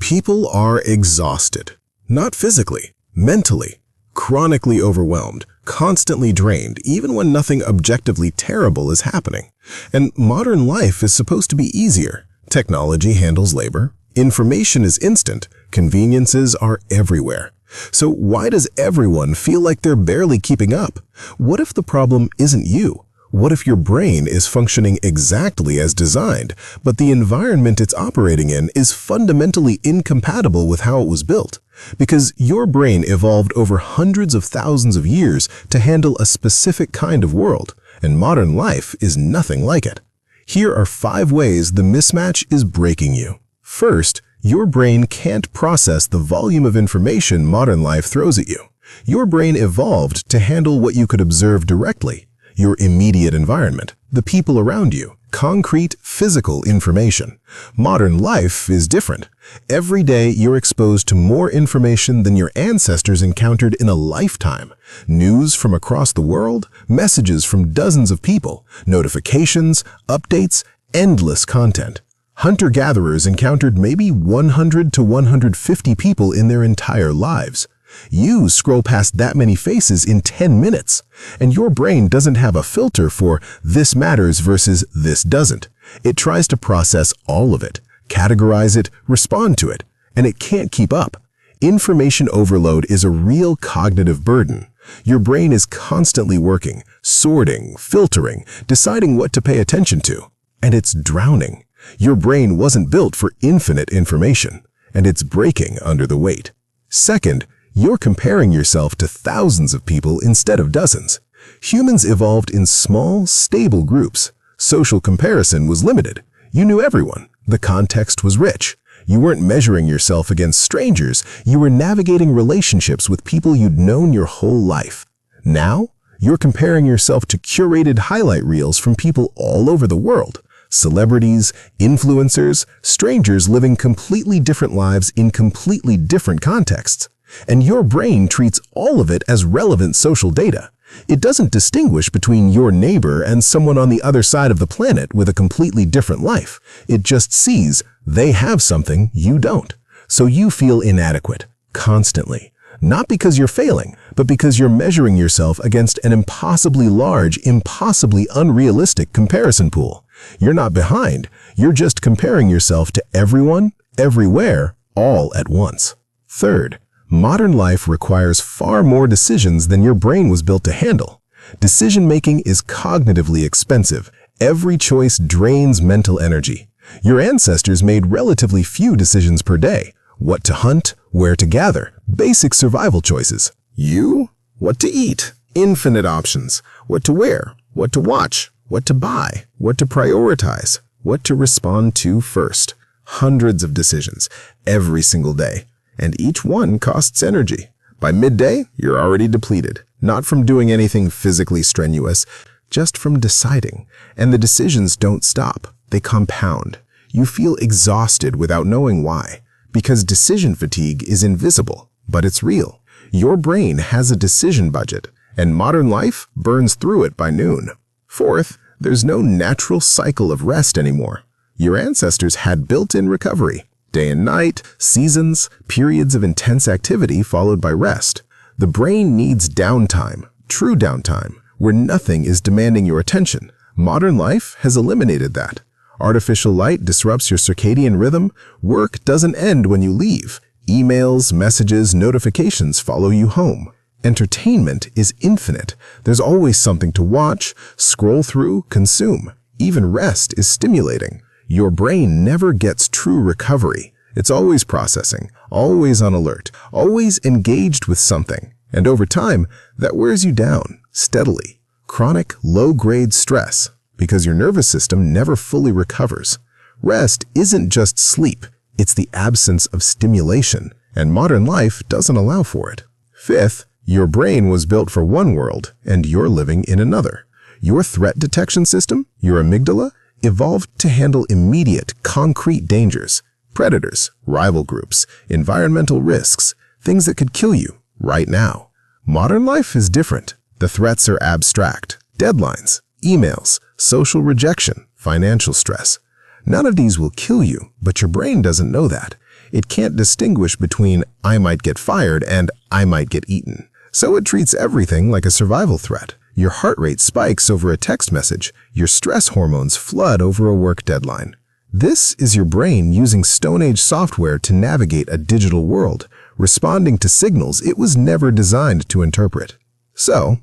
People are exhausted, not physically, mentally, chronically overwhelmed, constantly drained, even when nothing objectively terrible is happening. And modern life is supposed to be easier. Technology handles labor, information is instant, conveniences are everywhere. So why does everyone feel like they're barely keeping up? What if the problem isn't you? What if your brain is functioning exactly as designed, but the environment it's operating in is fundamentally incompatible with how it was built? Because your brain evolved over hundreds of thousands of years to handle a specific kind of world, and modern life is nothing like it. Here are 5 ways the mismatch is breaking you. First, your brain can't process the volume of information modern life throws at you. Your brain evolved to handle what you could observe directly. Your immediate environment, the people around you, concrete, physical information. Modern life is different. Every day you're exposed to more information than your ancestors encountered in a lifetime. News from across the world, messages from dozens of people, notifications, updates, endless content. Hunter-gatherers encountered maybe 100 to 150 people in their entire lives. You scroll past that many faces in 10 minutes, and your brain doesn't have a filter for this matters versus this doesn't. It tries to process all of it, categorize it, respond to it, and it can't keep up. Information overload is a real cognitive burden. Your brain is constantly working, sorting, filtering, deciding what to pay attention to, and it's drowning. Your brain wasn't built for infinite information, and it's breaking under the weight. Second, you're comparing yourself to thousands of people instead of dozens. Humans evolved in small, stable groups. Social comparison was limited. You knew everyone. The context was rich. You weren't measuring yourself against strangers. You were navigating relationships with people you'd known your whole life. Now, you're comparing yourself to curated highlight reels from people all over the world. Celebrities, influencers, strangers living completely different lives in completely different contexts. And your brain treats all of it as relevant social data. It doesn't distinguish between your neighbor and someone on the other side of the planet with a completely different life. It just sees they have something you don't. So you feel inadequate, constantly. Not because you're failing, but because you're measuring yourself against an impossibly large, impossibly unrealistic comparison pool. You're not behind. You're just comparing yourself to everyone, everywhere, all at once. Third, modern life requires far more decisions than your brain was built to handle. Decision-making is cognitively expensive. Every choice drains mental energy. Your ancestors made relatively few decisions per day. What to hunt, where to gather, basic survival choices. You? What to eat, infinite options. What to wear, what to watch, what to buy, what to prioritize, what to respond to first. Hundreds of decisions every single day. And each one costs energy. By midday, you're already depleted, not from doing anything physically strenuous, just from deciding. And the decisions don't stop, they compound. You feel exhausted without knowing why, because decision fatigue is invisible, but it's real. Your brain has a decision budget, and modern life burns through it by noon. Fourth, there's no natural cycle of rest anymore. Your ancestors had built-in recovery. Day and night, seasons, periods of intense activity followed by rest. The brain needs downtime, true downtime, where nothing is demanding your attention. Modern life has eliminated that. Artificial light disrupts your circadian rhythm. Work doesn't end when you leave. Emails, messages, notifications follow you home. Entertainment is infinite. There's always something to watch, scroll through, consume. Even rest is stimulating. Your brain never gets true recovery. It's always processing, always on alert, always engaged with something. And over time, that wears you down, steadily. Chronic, low-grade stress, because your nervous system never fully recovers. Rest isn't just sleep, it's the absence of stimulation, and modern life doesn't allow for it. Fifth, your brain was built for one world, and you're living in another. Your threat detection system, your amygdala, evolved to handle immediate, concrete dangers, predators, rival groups, environmental risks, things that could kill you right now. Modern life is different. The threats are abstract. Deadlines, emails, social rejection, financial stress. None of these will kill you, but your brain doesn't know that. It can't distinguish between "I might get fired" and "I might get eaten." So it treats everything like a survival threat. Your heart rate spikes over a text message. Your stress hormones flood over a work deadline. This is your brain using Stone Age software to navigate a digital world, responding to signals it was never designed to interpret. So,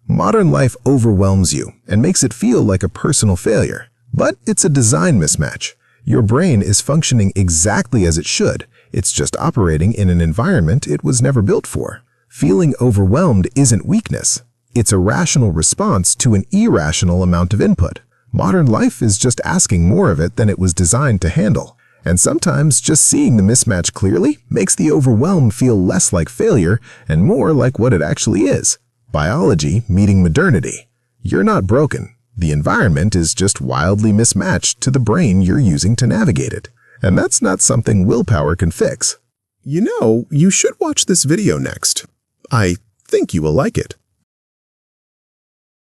modern life overwhelms you and makes it feel like a personal failure. But it's a design mismatch. Your brain is functioning exactly as it should. It's just operating in an environment it was never built for. Feeling overwhelmed isn't weakness. It's a rational response to an irrational amount of input. Modern life is just asking more of it than it was designed to handle. And sometimes just seeing the mismatch clearly makes the overwhelm feel less like failure and more like what it actually is. Biology meeting modernity. You're not broken. The environment is just wildly mismatched to the brain you're using to navigate it. And that's not something willpower can fix. You should watch this video next. I think you will like it.